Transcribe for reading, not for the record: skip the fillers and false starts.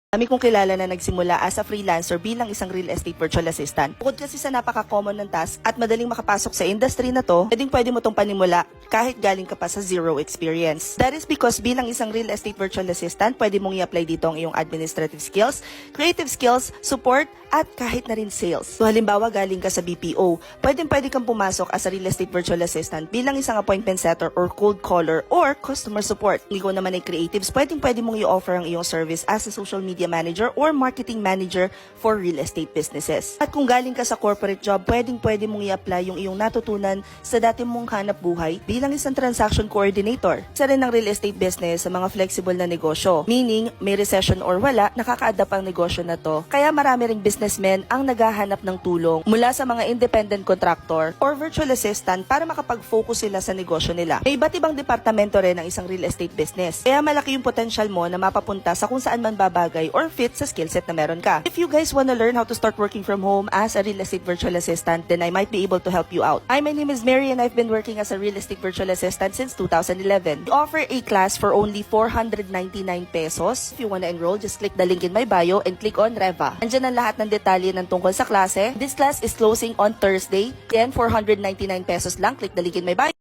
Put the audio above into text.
Kami kong kilala na nagsimula as a freelancer bilang isang real estate virtual assistant. Bukod kasi sa napaka-common ng task at madaling makapasok sa industry na to, pwede mo tong panimula kahit galing ka pa sa zero experience. That is because bilang isang real estate virtual assistant, pwede mong i-apply dito ang iyong administrative skills, creative skills, support, at kahit na rin sales. So halimbawa galing ka sa BPO, pwede kang pumasok as a real estate virtual assistant bilang isang appointment setter or cold caller or customer support. Kung ikaw naman ay creatives, pwede mong i-offer ang iyong service as a social media manager or marketing manager for real estate businesses. At kung galing ka sa corporate job, pwede mong i-apply yung iyong natutunan sa dati mong hanap buhay bilang isang transaction coordinator. Isa rin ng real estate business sa mga flexible na negosyo. Meaning, may recession or wala, nakaka-adapt ang negosyo na to. Kaya marami ring businessmen ang naghahanap ng tulong mula sa mga independent contractor or virtual assistant para makapag-focus sila sa negosyo nila. May iba't ibang departamento rin ng isang real estate business. Kaya malaki yung potential mo na mapapunta sa kung saan man babagay or fit sa skillset na meron ka. If you guys wanna learn how to start working from home as a real estate virtual assistant, then I might be able to help you out. Hi, my name is Mary and I've been working as a real estate virtual assistant since 2011. We offer a class for only 499 pesos. If you wanna enroll, just click the link in my bio and click on Reva. Andyan ang lahat ng detalye ng tungkol sa klase. This class is closing on Thursday. Then, 499 pesos lang. Click the link in my bio.